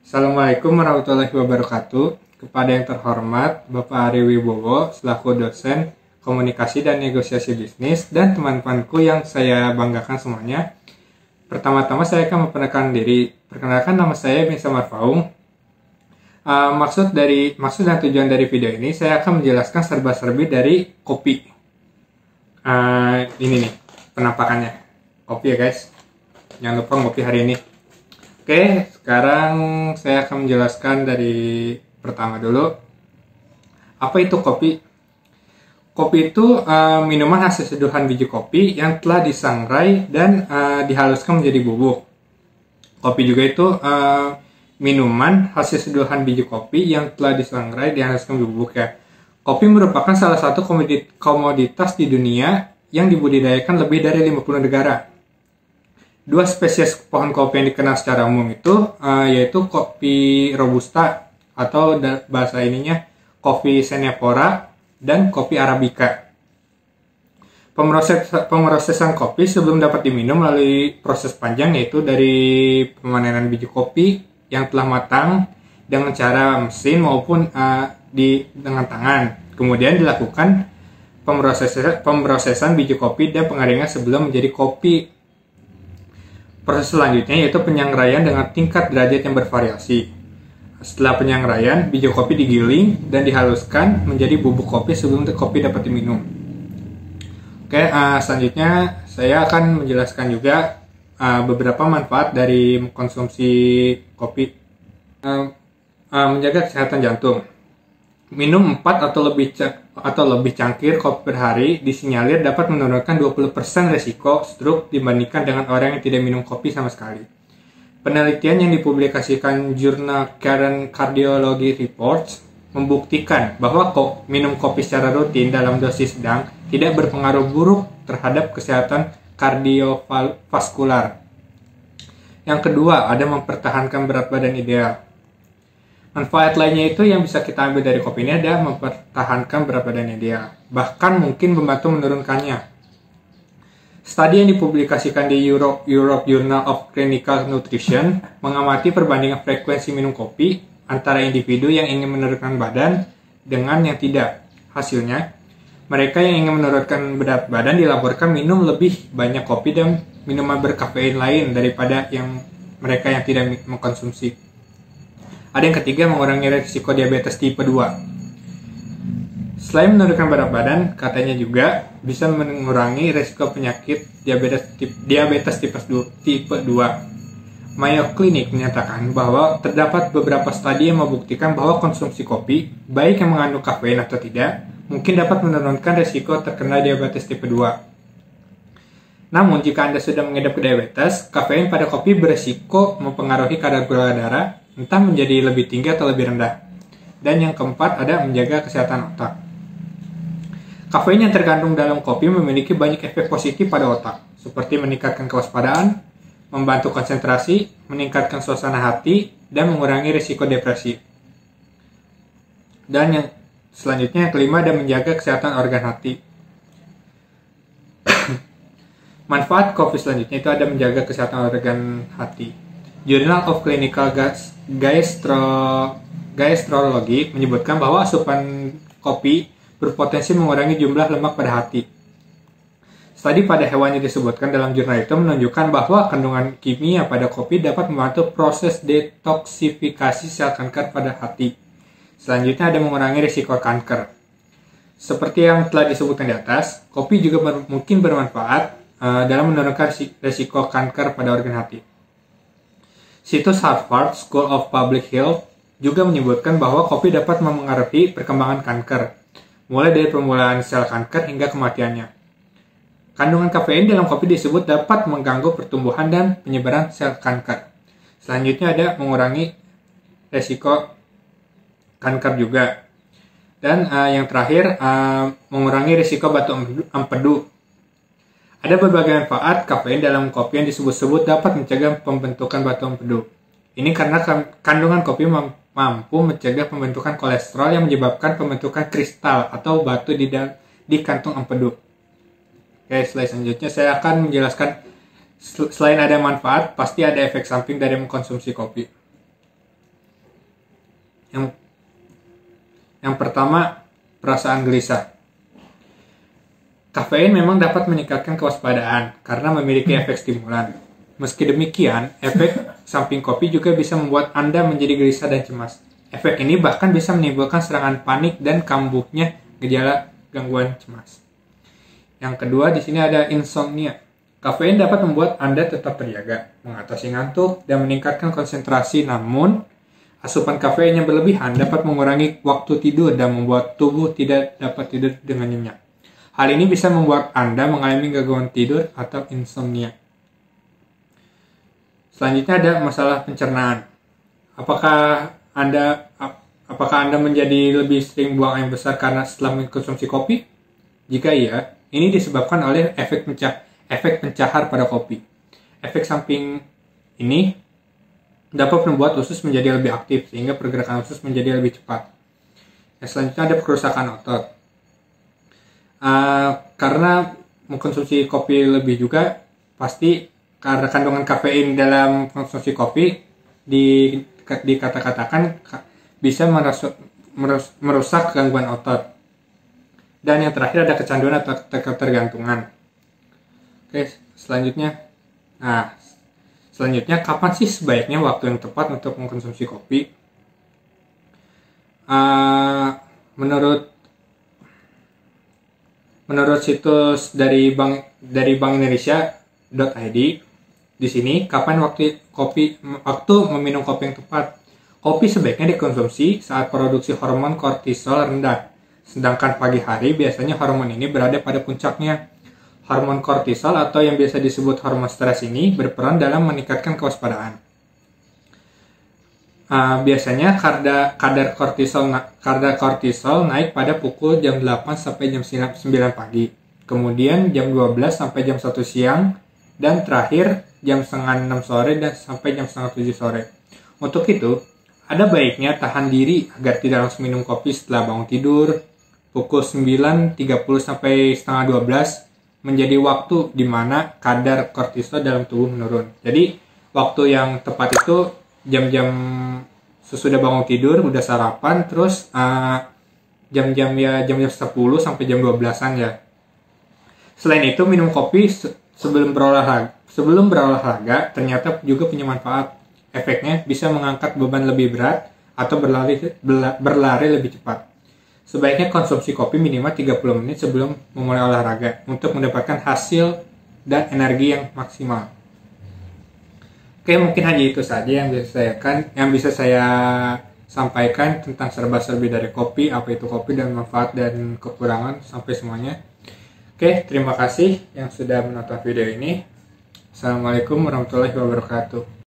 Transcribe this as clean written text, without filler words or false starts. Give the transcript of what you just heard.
Assalamualaikum warahmatullahi wabarakatuh. Kepada yang terhormat Bapak Ari Wibowo selaku dosen komunikasi dan negosiasi bisnis dan teman-temanku yang saya banggakan semuanya. Pertama-tama saya akan memperkenalkan diri. Perkenalkan, nama saya Bin Samar Faung. Maksud dan tujuan dari video ini saya akan menjelaskan serba-serbi dari kopi. Ini nih penampakannya. Kopi ya guys. Jangan lupa ngopi hari ini. Oke, sekarang saya akan menjelaskan dari pertama dulu. Apa itu kopi? Kopi itu minuman hasil seduhan biji kopi yang telah disangrai dan dihaluskan menjadi bubuk. Kopi juga itu minuman hasil seduhan biji kopi yang telah disangrai dan dihaluskan menjadi bubuk ya. Kopi merupakan salah satu komoditas di dunia yang dibudidayakan lebih dari 50 negara. Dua spesies pohon kopi yang dikenal secara umum itu yaitu kopi robusta atau bahasa ininya kopi senephora dan kopi arabica. Pemrosesan kopi sebelum dapat diminum melalui proses panjang, yaitu dari pemanenan biji kopi yang telah matang dengan cara mesin maupun dengan tangan. Kemudian dilakukan pemrosesan biji kopi dan pengeringan sebelum menjadi kopi. Proses selanjutnya yaitu penyangraian dengan tingkat derajat yang bervariasi. Setelah penyangraian, biji kopi digiling dan dihaluskan menjadi bubuk kopi sebelum kopi dapat diminum. Oke, selanjutnya saya akan menjelaskan juga beberapa manfaat dari mengkonsumsi kopi. Menjaga kesehatan jantung. Minum 4 atau lebih cangkir kopi per hari disinyalir dapat menurunkan 20% resiko stroke dibandingkan dengan orang yang tidak minum kopi sama sekali. Penelitian yang dipublikasikan jurnal Current Cardiology Reports membuktikan bahwa minum kopi secara rutin dalam dosis sedang tidak berpengaruh buruk terhadap kesehatan kardiovaskular. Yang kedua, ada mempertahankan berat badan ideal. Manfaat lainnya itu yang bisa kita ambil dari kopi ini adalah mempertahankan berat badan ideal, bahkan mungkin membantu menurunkannya. Studi yang dipublikasikan di Europe Journal of Clinical Nutrition mengamati perbandingan frekuensi minum kopi antara individu yang ingin menurunkan badan dengan yang tidak. Hasilnya, mereka yang ingin menurunkan berat badan dilaporkan minum lebih banyak kopi dan minuman berkafein lain daripada mereka yang tidak mengkonsumsi. Ada yang ketiga, mengurangi risiko diabetes tipe 2. Selain menurunkan berat badan, katanya juga bisa mengurangi risiko penyakit diabetes tipe 2. Mayo Clinic menyatakan bahwa terdapat beberapa studi yang membuktikan bahwa konsumsi kopi, baik yang mengandung kafein atau tidak, mungkin dapat menurunkan risiko terkena diabetes tipe 2. Namun, jika Anda sudah mengidap diabetes, kafein pada kopi berisiko mempengaruhi kadar gula darah, entah menjadi lebih tinggi atau lebih rendah. Dan yang keempat, ada menjaga kesehatan otak. Kafein yang terkandung dalam kopi memiliki banyak efek positif pada otak, seperti meningkatkan kewaspadaan, membantu konsentrasi, meningkatkan suasana hati, dan mengurangi risiko depresi. Dan yang selanjutnya, yang kelima, ada menjaga kesehatan organ hati. Manfaat kopi selanjutnya itu ada menjaga kesehatan organ hati. Journal of Clinical Gastrology menyebutkan bahwa asupan kopi berpotensi mengurangi jumlah lemak pada hati. Studi pada hewan yang disebutkan dalam jurnal itu menunjukkan bahwa kandungan kimia pada kopi dapat membantu proses detoksifikasi sel kanker pada hati. Selanjutnya ada mengurangi risiko kanker. Seperti yang telah disebutkan di atas, kopi juga mungkin bermanfaat dalam menurunkan risiko kanker pada organ hati. Situs Harvard School of Public Health juga menyebutkan bahwa kopi dapat memengaruhi perkembangan kanker, mulai dari permulaan sel kanker hingga kematiannya. Kandungan kafein dalam kopi disebut dapat mengganggu pertumbuhan dan penyebaran sel kanker. Selanjutnya ada mengurangi resiko kanker juga. Dan yang terakhir, mengurangi risiko batu empedu. Ada berbagai manfaat kafein dalam kopi yang disebut-sebut dapat mencegah pembentukan batu empedu. Ini karena kandungan kopi mampu mencegah pembentukan kolesterol yang menyebabkan pembentukan kristal atau batu di kantung empedu. Oke, slide selanjutnya saya akan menjelaskan selain ada manfaat, pasti ada efek samping dari mengkonsumsi kopi. Yang pertama, perasaan gelisah. Kafein memang dapat meningkatkan kewaspadaan karena memiliki efek stimulan. Meski demikian, efek samping kopi juga bisa membuat Anda menjadi gelisah dan cemas. Efek ini bahkan bisa menimbulkan serangan panik dan kambuhnya gejala gangguan cemas. Yang kedua, di sini ada insomnia. Kafein dapat membuat Anda tetap terjaga, mengatasi ngantuk, dan meningkatkan konsentrasi. Namun, asupan kafein yang berlebihan dapat mengurangi waktu tidur dan membuat tubuh tidak dapat tidur dengan nyenyak. Hal ini bisa membuat Anda mengalami gangguan tidur atau insomnia. Selanjutnya ada masalah pencernaan. Apakah Anda menjadi lebih sering buang air besar karena setelah mengkonsumsi kopi? Jika iya, ini disebabkan oleh efek pencahar pada kopi. Efek samping ini dapat membuat usus menjadi lebih aktif sehingga pergerakan usus menjadi lebih cepat. Yang selanjutnya ada kerusakan otot. Karena mengkonsumsi kopi lebih juga, pasti karena kandungan kafein dalam konsumsi kopi dikatakan bisa merusak gangguan otot. Dan yang terakhir ada kecanduan atau ketergantungan. Oke, selanjutnya kapan sih sebaiknya waktu yang tepat untuk mengkonsumsi kopi? Menurut situs dari Bank Indonesia.id, di sini kapan waktu meminum kopi yang tepat? Kopi sebaiknya dikonsumsi saat produksi hormon kortisol rendah. Sedangkan pagi hari biasanya hormon ini berada pada puncaknya. Hormon kortisol atau yang biasa disebut hormon stres ini berperan dalam meningkatkan kewaspadaan. Biasanya kadar kortisol naik pada pukul jam 8 sampai jam 9 pagi. Kemudian jam 12 sampai jam 1 siang. Dan terakhir jam setengah 6 sore dan sampai jam setengah 7 sore. Untuk itu, ada baiknya tahan diri agar tidak langsung minum kopi setelah bangun tidur. Pukul 9.30 sampai setengah 12 menjadi waktu di mana kadar kortisol dalam tubuh menurun. Jadi, waktu yang tepat itu jam-jam sesudah bangun tidur, udah sarapan, terus jam-jam 10 sampai jam 12-an ya. Selain itu, minum kopi sebelum berolahraga ternyata juga punya manfaat. Efeknya bisa mengangkat beban lebih berat atau berlari lebih cepat. Sebaiknya konsumsi kopi minimal 30 menit sebelum memulai olahraga untuk mendapatkan hasil dan energi yang maksimal. Oke, mungkin hanya itu saja yang bisa saya sampaikan tentang serba-serbi dari kopi, apa itu kopi dan manfaat dan kekurangan sampai semuanya. Oke, terima kasih yang sudah menonton video ini. Assalamualaikum warahmatullahi wabarakatuh.